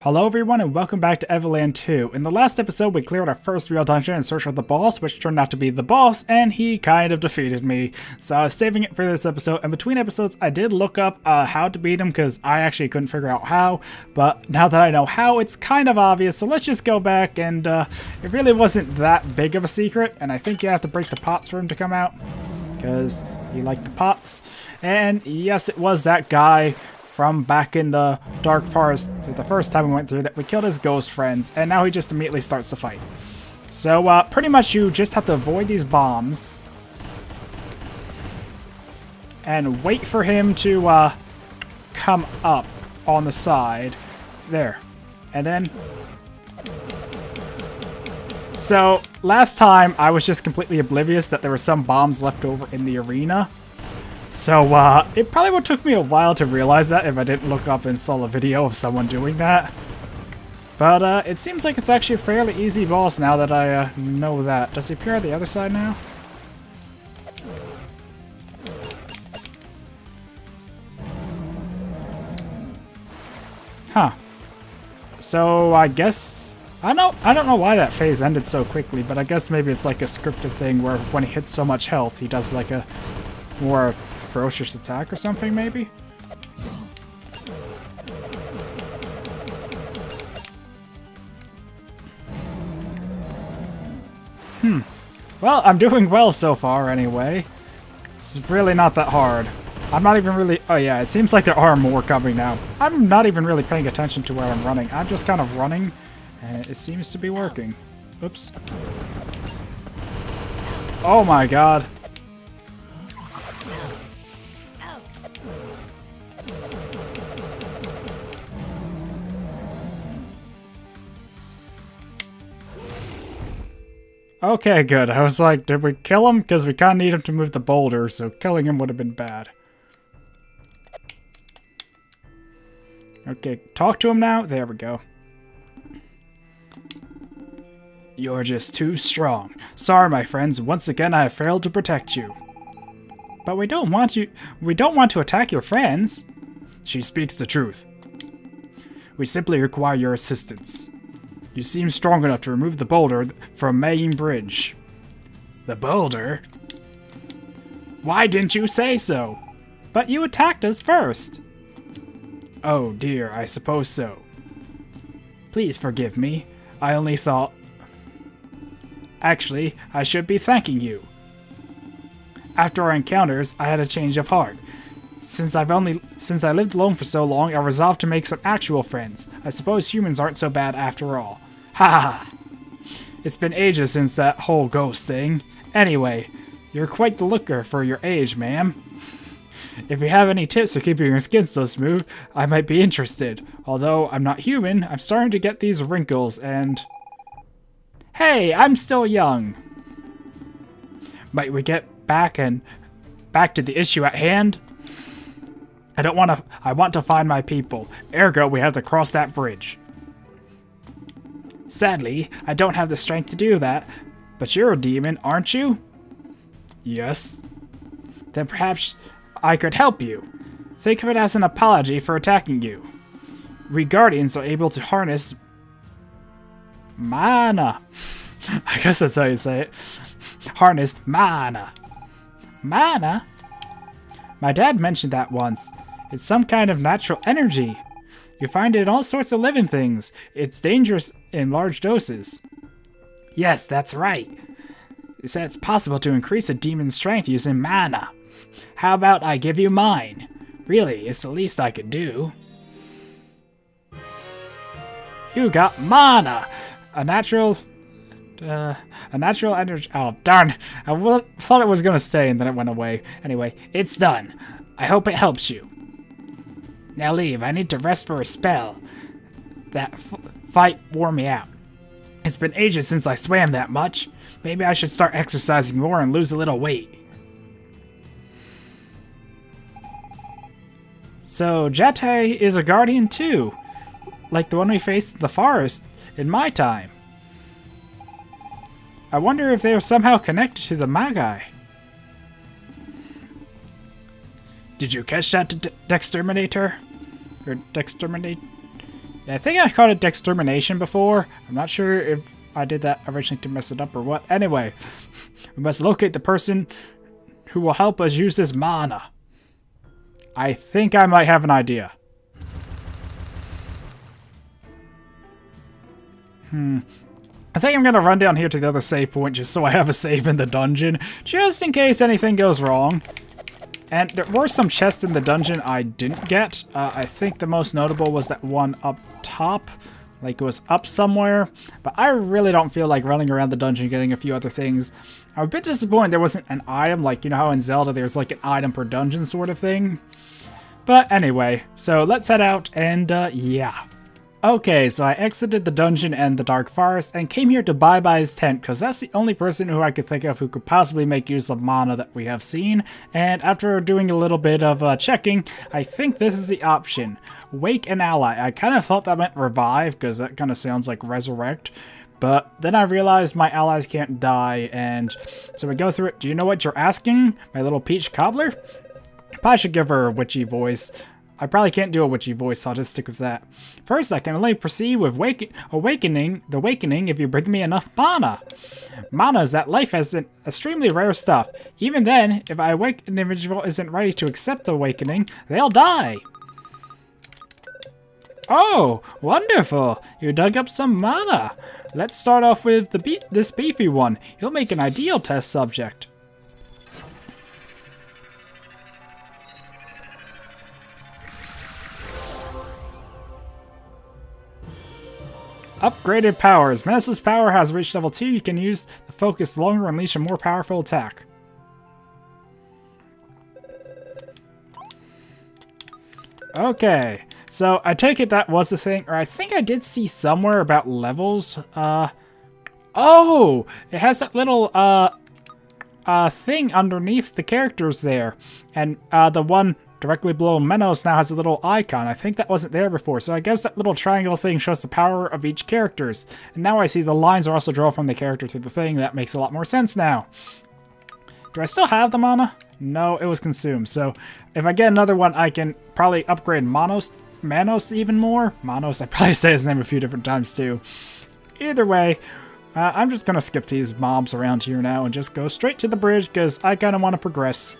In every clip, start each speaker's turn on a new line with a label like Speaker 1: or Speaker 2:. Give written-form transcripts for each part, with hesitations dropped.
Speaker 1: Hello everyone and welcome back to Evoland 2. In the last episode we cleared our first real dungeon in search of the boss, which turned out to be the boss, and he kind of defeated me. So I was saving it for this episode, and between episodes I did look up how to beat him because I actually couldn't figure out how, but now that I know how, it's kind of obvious, so let's just go back, and it really wasn't that big of a secret, and I think you have to break the pots for him to come out, because he liked the pots. And yes, it was that guy from back in the Dark Forest the first time we went through that we killed his ghost friends, and now he just immediately starts to fight. So pretty much you just have to avoid these bombs and wait for him to come up on the side there, and then so last time I was just completely oblivious that there were some bombs left over in the arena. So, it probably would took me a while to realize that if I didn't look up and saw a video of someone doing that. But, it seems like it's actually a fairly easy boss now that I, know that. Does he appear on the other side now? Huh. So, I guess... I don't know why that phase ended so quickly, but I guess maybe it's like a scripted thing where when he hits so much health, he does like a more ferocious attack or something, maybe? Well, I'm doing well so far anyway. It's really not that hard. I'm not even really... Oh yeah, it seems like there are more coming now. I'm not even really paying attention to where I'm running. I'm just kind of running, and it seems to be working. Oops. Oh my god. Okay, good. I was like, did we kill him? Because we kind of need him to move the boulder, so killing him would have been bad. Okay, talk to him now. There we go. You're just too strong. Sorry, my friends. Once again, I have failed to protect you. But we don't want to attack your friends. She speaks the truth. We simply require your assistance. You seem strong enough to remove the boulder from main bridge. The boulder? Why didn't you say so? But you attacked us first. Oh dear, I suppose so. Please forgive me. I only thought... Actually, I should be thanking you. After our encounters, I had a change of heart. Since I lived alone for so long, I resolved to make some actual friends. I suppose humans aren't so bad after all. Ha ha! It's been ages since that whole ghost thing. Anyway, you're quite the looker for your age, ma'am. If you have any tips for keeping your skin so smooth, I might be interested. Although I'm not human, I'm starting to get these wrinkles and... Hey, I'm still young. Might we get back to the issue at hand? I want to find my people. Ergo, we have to cross that bridge. Sadly, I don't have the strength to do that, but you're a demon, aren't you? Yes. Then perhaps I could help you. Think of it as an apology for attacking you. We guardians are able to harness mana. I guess that's how you say it. Harness mana. Mana? My dad mentioned that once. It's some kind of natural energy. You find it in all sorts of living things. It's dangerous in large doses. Yes, that's right. It said it's possible to increase a demon's strength using mana. How about I give you mine? Really, it's the least I could do. You got mana! A natural energy... Oh, darn. I thought it was going to stay and then it went away. Anyway, it's done. I hope it helps you. Now leave. I need to rest for a spell. That fight wore me out. It's been ages since I swam that much. Maybe I should start exercising more and lose a little weight. So, Jete is a guardian too. Like the one we faced in the forest in my time. I wonder if they are somehow connected to the Magi. Did you catch that, Dexterminator? Or Dexterminate? Yeah, I think I called it extermination before. I'm not sure if I did that originally to mess it up or what. Anyway, we must locate the person who will help us use this mana. I think I might have an idea. I think I'm going to run down here to the other save point just so I have a save in the dungeon, just in case anything goes wrong. And there were some chests in the dungeon I didn't get. I think the most notable was that one up top. Like it was up somewhere. But I really don't feel like running around the dungeon getting a few other things. I'm a bit disappointed there wasn't an item. Like, you know how in Zelda there's like an item per dungeon sort of thing. But anyway, so let's head out and yeah. Okay, so I exited the dungeon and the Dark Forest and came here to Bye-Bye's tent because that's the only person who I could think of who could possibly make use of mana that we have seen. And after doing a little bit of checking, I think this is the option. Wake an ally. I kind of thought that meant revive because that kind of sounds like resurrect. But then I realized my allies can't die, and so we go through it. Do you know what you're asking, my little peach cobbler? Probably should give her a witchy voice. I probably can't do a witchy voice, so I'll just stick with that. First, I can only proceed with awakening if you bring me enough mana. Mana is that life as an extremely rare stuff. Even then, if I awake an individual isn't ready to accept the awakening, they'll die. Oh, wonderful! You dug up some mana. Let's start off with this beefy one. He'll make an ideal test subject. Upgraded powers. Menace's power has reached level 2. You can use the focus longer and unleash a more powerful attack. Okay, so I take it that was the thing, or I think I did see somewhere about levels. Oh! It has that little, thing underneath the characters there. And, the one directly below Menos now has a little icon. I think that wasn't there before, so I guess that little triangle thing shows the power of each characters. And now I see the lines are also drawn from the character to the thing. That makes a lot more sense now. Do I still have the mana? No, it was consumed. So if I get another one, I can probably upgrade Manos even more. Manos, I probably say his name a few different times too. Either way, I'm just gonna skip these mobs around here now and just go straight to the bridge because I kind of want to progress.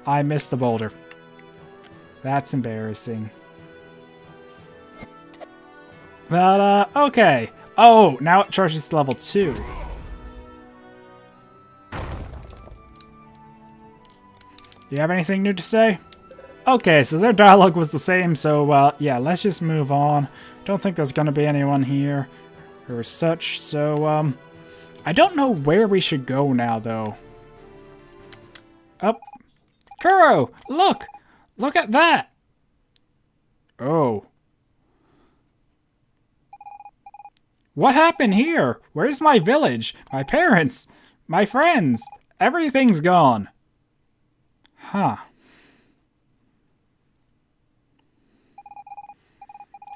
Speaker 1: I missed the boulder. That's embarrassing. But, okay. Oh, now it charges to level 2. You have anything new to say? Okay, so their dialogue was the same, so, yeah, let's just move on. Don't think there's gonna be anyone here or such, so, I don't know where we should go now, though. Up. Kuro, look! Look at that! Oh. What happened here? Where's my village? My parents? My friends? Everything's gone. Huh.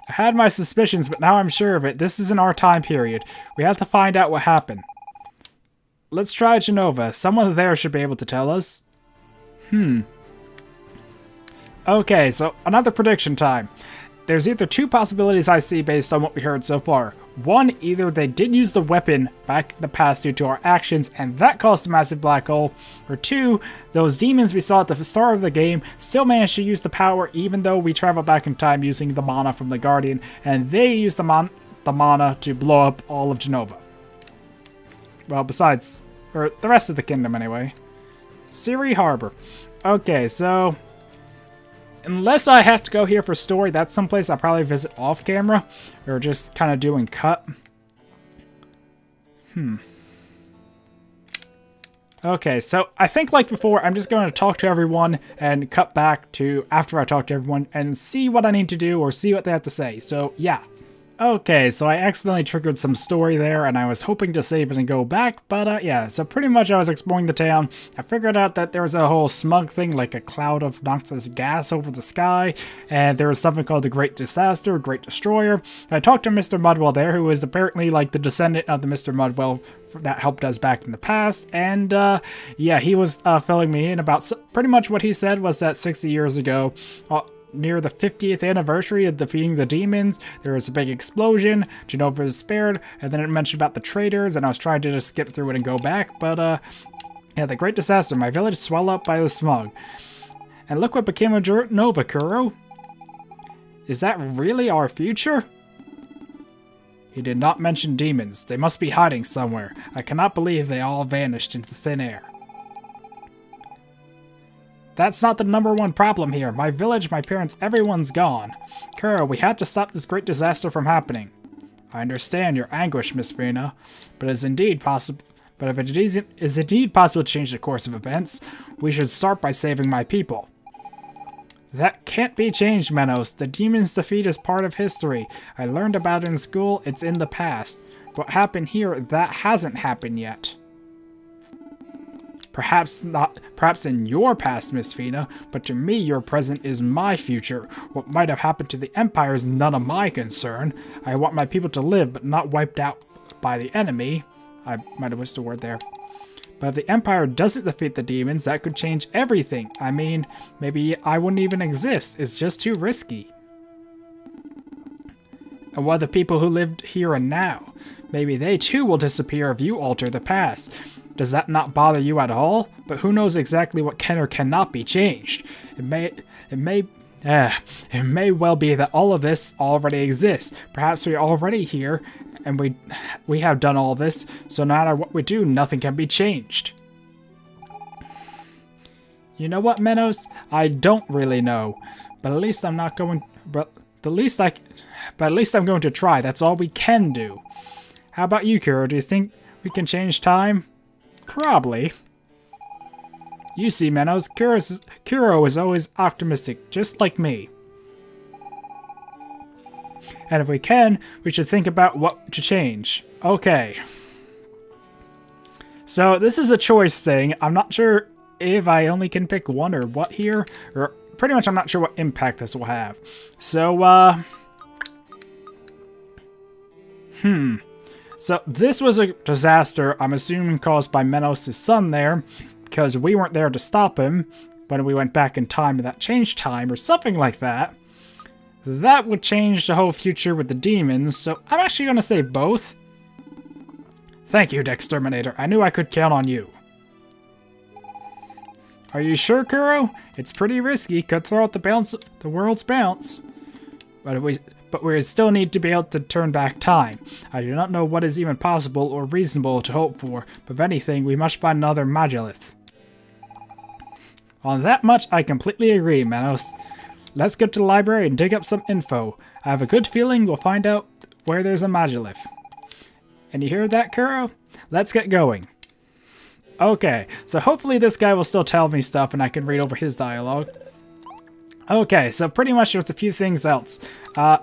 Speaker 1: I had my suspicions, but now I'm sure of it. This isn't our time period. We have to find out what happened. Let's try Genova. Someone there should be able to tell us. Okay, so another prediction time. There's either two possibilities I see based on what we heard so far. One, either they did use the weapon back in the past due to our actions, and that caused a massive black hole. Or two, those demons we saw at the start of the game still managed to use the power even though we traveled back in time using the mana from the Guardian, and they used the mana to blow up all of Genova. Well, besides, or the rest of the kingdom anyway. Siri Harbor. Okay, so unless I have to go here for story, that's someplace I'll probably visit off camera or just kind of doing cut. Okay, so I think like before, I'm just going to talk to everyone and cut back to after I talk to everyone and see what I need to do or see what they have to say. So yeah. Okay, so I accidentally triggered some story there, and I was hoping to save it and go back, but yeah, so pretty much I was exploring the town. I figured out that there was a whole smug thing, like a cloud of noxious gas over the sky, and there was something called the Great Disaster, Great Destroyer. And I talked to Mr. Mudwell there, who is apparently like the descendant of the Mr. Mudwell that helped us back in the past, and yeah, he was filling me in about pretty much what he said was that 60 years ago, near the 50th anniversary of defeating the demons, there was a big explosion, Jenova was spared, and then it mentioned about the traitors, and I was trying to just skip through it and go back, but yeah, the great disaster, my village swallowed up by the smog. And look what became of Jenova, Kuro. Is that really our future? He did not mention demons. They must be hiding somewhere. I cannot believe they all vanished into thin air. That's not the #1 problem here. My village, my parents, everyone's gone. Kuro, we had to stop this great disaster from happening. I understand your anguish, Miss Fina, but if it is indeed possible to change the course of events, we should start by saving my people. That can't be changed, Menos. The demon's defeat is part of history. I learned about it in school. It's in the past. What happened here, that hasn't happened yet. Perhaps in your past, Miss Fina, but to me your present is my future. What might have happened to the Empire is none of my concern. I want my people to live, but not wiped out by the enemy. I might have missed a word there. But if the Empire doesn't defeat the demons, that could change everything. I mean, maybe I wouldn't even exist. It's just too risky. And what of the people who lived here and now? Maybe they too will disappear if you alter the past. Does that not bother you at all? But who knows exactly what can or cannot be changed? It may well be that all of this already exists. Perhaps we're already here, and we have done all this, so no matter what we do, nothing can be changed. You know what, Menos? I don't really know, but at least I'm not going. But at least I'm going to try. That's all we can do. How about you, Kuro? Do you think we can change time? Probably. You see, Menos, Kuro is always optimistic, just like me. And if we can, we should think about what to change. Okay. So this is a choice thing. I'm not sure if I only can pick one or what here. Or pretty much I'm not sure what impact this will have. So, So this was a disaster, I'm assuming caused by Menos' son there, because we weren't there to stop him when we went back in time and that changed time or something like that. That would change the whole future with the demons, so I'm actually going to say both. Thank you, Dexterminator. I knew I could count on you. Are you sure, Kuro? It's pretty risky. Could throw out the world's bounce. But we still need to be able to turn back time. I do not know what is even possible or reasonable to hope for, but if anything, we must find another Magilith. On that much, I completely agree, Menos. Let's go to the library and dig up some info. I have a good feeling we'll find out where there's a Magilith. And you hear that, Kuro? Let's get going. Okay, so hopefully this guy will still tell me stuff and I can read over his dialogue. Okay, so pretty much there's a few things else.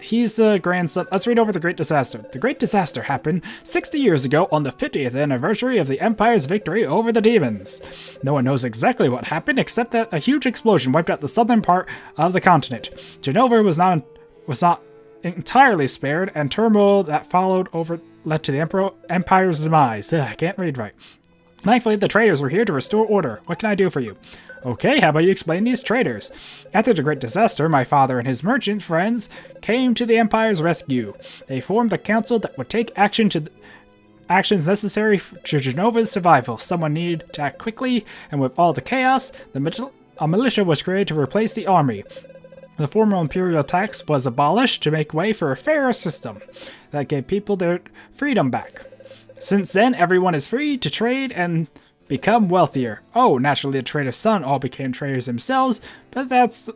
Speaker 1: He's the grandson. Let's read over the Great Disaster. The Great Disaster happened 60 years ago on the 50th anniversary of the Empire's victory over the demons. No one knows exactly what happened except that a huge explosion wiped out the southern part of the continent. Jenova was not entirely spared, and turmoil that followed led to the Empire's demise. I can't read right. Thankfully, the traders were here to restore order. What can I do for you? Okay, how about you explain these traders? After the Great Disaster, my father and his merchant friends came to the Empire's rescue. They formed a council that would take actions necessary to Jenova's survival. Someone needed to act quickly, and with all the chaos, a militia was created to replace the army. The former imperial tax was abolished to make way for a fairer system that gave people their freedom back. Since then, everyone is free to trade and become wealthier. Oh, naturally the trader's son all became traders themselves, but that's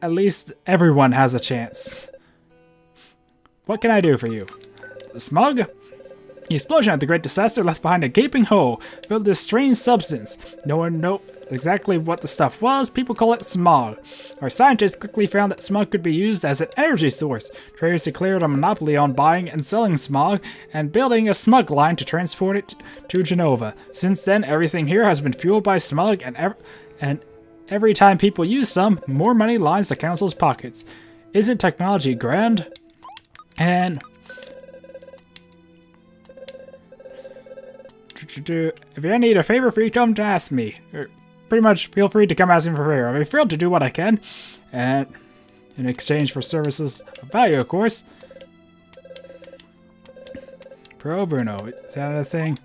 Speaker 1: at least everyone has a chance. What can I do for you? The smog? The explosion at the Great Disaster left behind a gaping hole filled with this strange substance. No one knows exactly what the stuff was. People call it smog. Our scientists quickly found that smog could be used as an energy source. Traders declared a monopoly on buying and selling smog and building a smog line to transport it to Jenova. Since then, everything here has been fueled by smog, and every time people use some, more money lines the council's pockets. Isn't technology grand? And if you need a favor, free come to ask me. pretty much feel free to come ask me for favor. I'll be thrilled to do what I can, and in exchange for services of value, of course. Pro Bruno, is that a thing?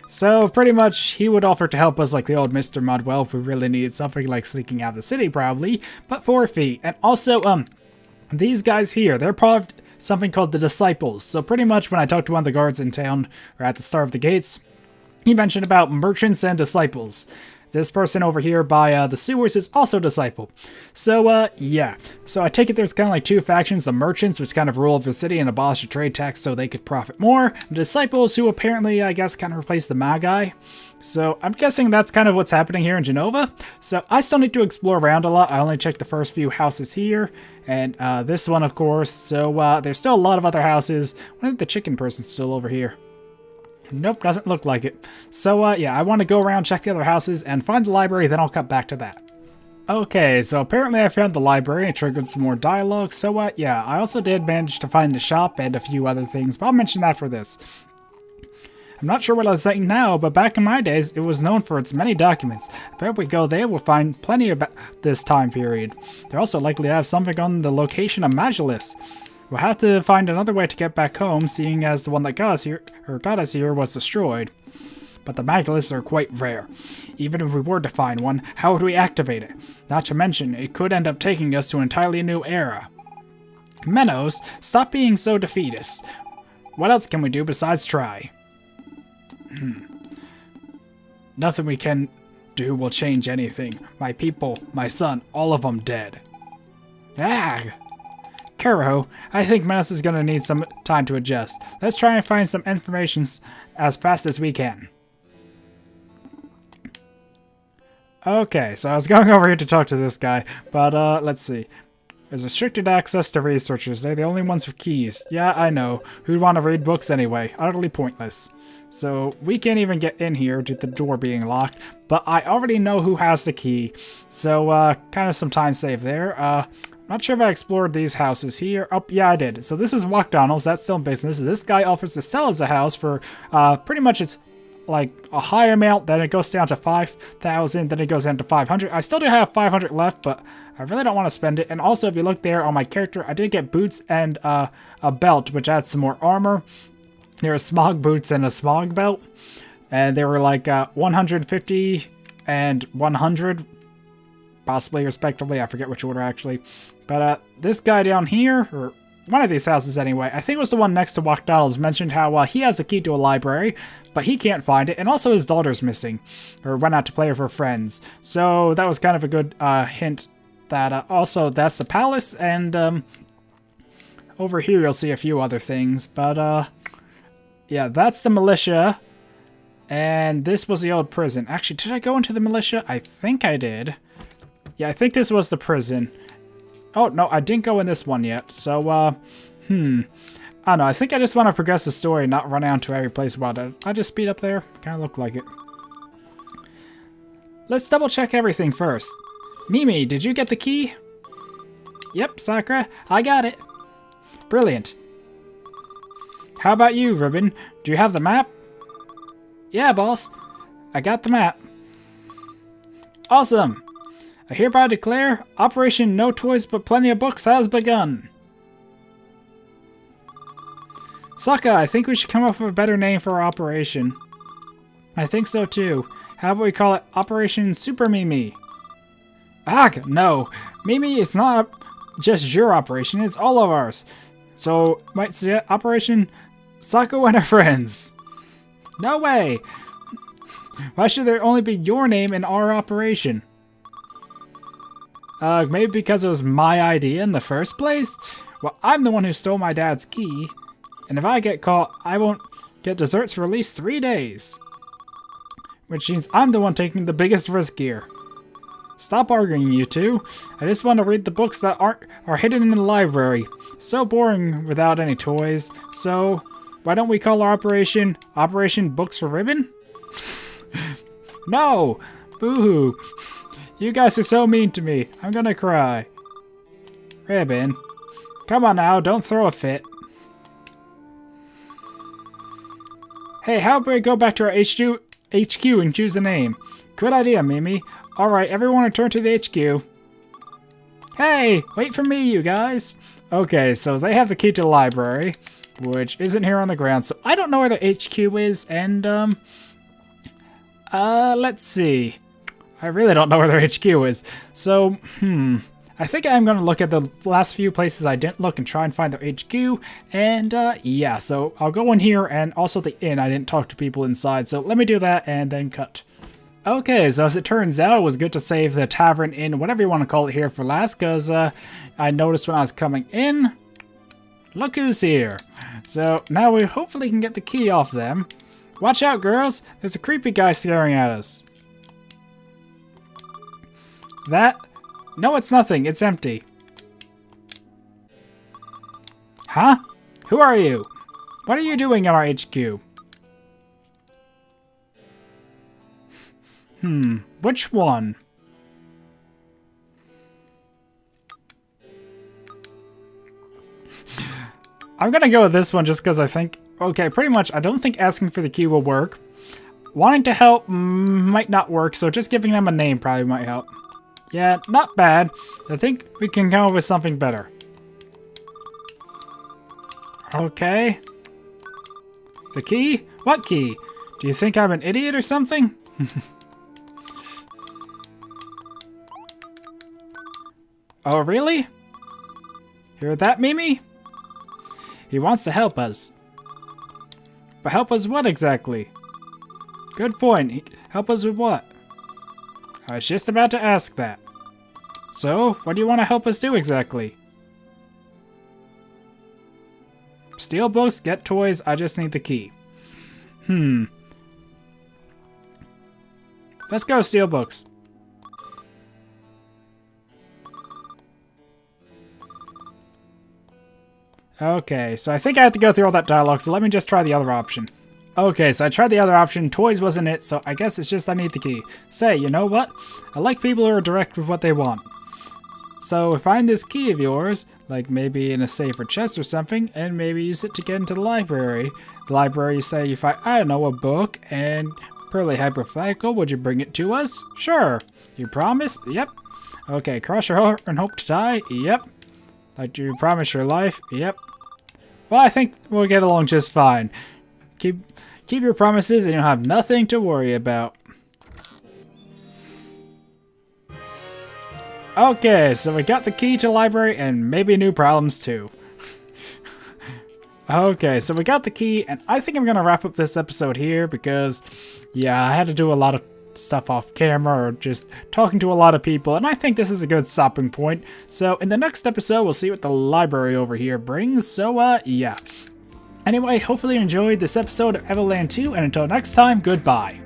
Speaker 1: So pretty much he would offer to help us like the old Mr. Mudwell if we really needed something like sneaking out of the city probably, but for a fee. And also, these guys here, they're part of something called the Disciples. So pretty much when I talked to one of the guards in town, or at the start of the gates, he mentioned about merchants and disciples. This person over here by the sewers is also disciple. So, yeah. So I take it there's kind of like two factions. The merchants, which kind of rule over the city and abolish the trade tax so they could profit more. The disciples, who apparently, I guess, kind of replace the Magi. So I'm guessing that's kind of what's happening here in Genova. So I still need to explore around a lot. I only checked the first few houses here. And this one, of course. So there's still a lot of other houses. I think the chicken person's still over here. Nope, doesn't look like it. So, yeah, I want to go around, check the other houses, and find the library, then I'll cut back to that. Okay, so apparently I found the library and triggered some more dialogue. So, yeah, I also did manage to find the shop and a few other things, but I'll mention that for this. I'm not sure what I was saying now, but back in my days, it was known for its many documents. I bet we go there, we'll find plenty about this time period. They're also likely to have something on the location of Magilus. We'll have to find another way to get back home, seeing as the one that got us here was destroyed. But the Magilus are quite rare. Even if we were to find one, how would we activate it? Not to mention, it could end up taking us to an entirely new era. Menos, stop being so defeatist. What else can we do besides try? Nothing we can do will change anything. My people, my son, all of them dead. Kuro, I think Menos is gonna need some time to adjust. Let's try and find some information as fast as we can. Okay, so I was going over here to talk to this guy, but let's see. There's restricted access to researchers. They're the only ones with keys. Yeah, I know. Who'd want to read books anyway? Utterly pointless. So we can't even get in here due to the door being locked, but I already know who has the key. So kind of some time saved there. Not sure if I explored these houses here. Oh, yeah, I did. So this is McDonald's. That's still in business. This guy offers to sell us a house for pretty much it's like a high amount. Then it goes down to 5,000. Then it goes down to 500. I still do have 500 left, but I really don't want to spend it. And also, if you look there on my character, I did get boots and a belt, which adds some more armor. There are smog boots and a smog belt. And they were like 150 and 100, possibly respectively. I forget which order actually. But this guy down here, or one of these houses anyway, I think it was the one next to McDonald's, mentioned how he has a key to a library, but he can't find it, and also his daughter's missing, or went out to play with her friends. So that was kind of a good hint that also that's the palace, and over here you'll see a few other things, but yeah, that's the militia, and this was the old prison. Actually, did I go into the militia? I think I did. Yeah, I think this was the prison. Oh, no, I didn't go in this one yet. So, I don't know. I think I just want to progress the story, not run out to every place about it. I just speed up there. Kind of look like it. Let's double check everything first. Mimi, did you get the key? Yep, Sakura, I got it. Brilliant. How about you, Ribbon? Do you have the map? Yeah, boss. I got the map. Awesome. I hereby declare, Operation No Toys But Plenty of Books has begun. Sokka, I think we should come up with a better name for our operation. I think so too. How about we call it Operation Super Mimi? No. Mimi, it's not just your operation, it's all of ours. So, might say Operation Sokka and her friends. No way! Why should there only be your name in our operation? Maybe because it was my idea in the first place? Well, I'm the one who stole my dad's key, and if I get caught, I won't get desserts for at least 3 days. Which means I'm the one taking the biggest risk here. Stop arguing, you two. I just want to read the books that are hidden in the library. So boring without any toys. So, why don't we call our operation Operation Books for Ribbon? No! Boo-hoo. You guys are so mean to me. I'm gonna cry. Ribbon. Come on now, don't throw a fit. Hey, how about we go back to our HQ and choose a name? Good idea, Mimi. Alright, everyone return to the HQ. Hey, wait for me, you guys. Okay, so they have the key to the library, which isn't here on the ground, so I don't know where the HQ is, and, let's see. I really don't know where their HQ is. So, I think I'm going to look at the last few places I didn't look and try and find their HQ. And, yeah, so I'll go in here and also the inn. I didn't talk to people inside, so let me do that and then cut. Okay, so as it turns out, it was good to save the tavern, inn, whatever you want to call it here for last, because I noticed when I was coming in, look who's here. So now we hopefully can get the key off them. Watch out, girls. There's a creepy guy staring at us. That? No, it's nothing. It's empty. Huh? Who are you? What are you doing at our HQ? Which one? I'm gonna go with this one just because I think... Okay, pretty much, I don't think asking for the key will work. Wanting to help might not work, so just giving them a name probably might help. Yeah, not bad. I think we can come up with something better. Okay. The key? What key? Do you think I'm an idiot or something? Oh, really? Hear that, Mimi? He wants to help us. But help us what exactly? Good point. Help us with what? I was just about to ask that. So, what do you want to help us do exactly? Steal books, get toys, I just need the key. Let's go steal books. Okay, so I think I have to go through all that dialogue, so let me just try the other option. Okay, so I tried the other option, toys wasn't it, so I guess it's just I need the key. Say, you know what? I like people who are direct with what they want. So find this key of yours, like maybe in a safe or chest or something, and maybe use it to get into the library. The library, you say you find, I don't know, a book, and purely hypothetical, would you bring it to us? Sure. You promise? Yep. Okay, cross your heart and hope to die? Yep. Like you promise your life? Yep. Well, I think we'll get along just fine. Keep your promises and you'll have nothing to worry about. Okay, so we got the key to the library and maybe new problems too. Okay, so we got the key and I think I'm gonna wrap up this episode here because, yeah, I had to do a lot of stuff off camera or just talking to a lot of people, and I think this is a good stopping point. So in the next episode, we'll see what the library over here brings. So, yeah. Anyway, hopefully you enjoyed this episode of Evoland 2, and until next time, goodbye.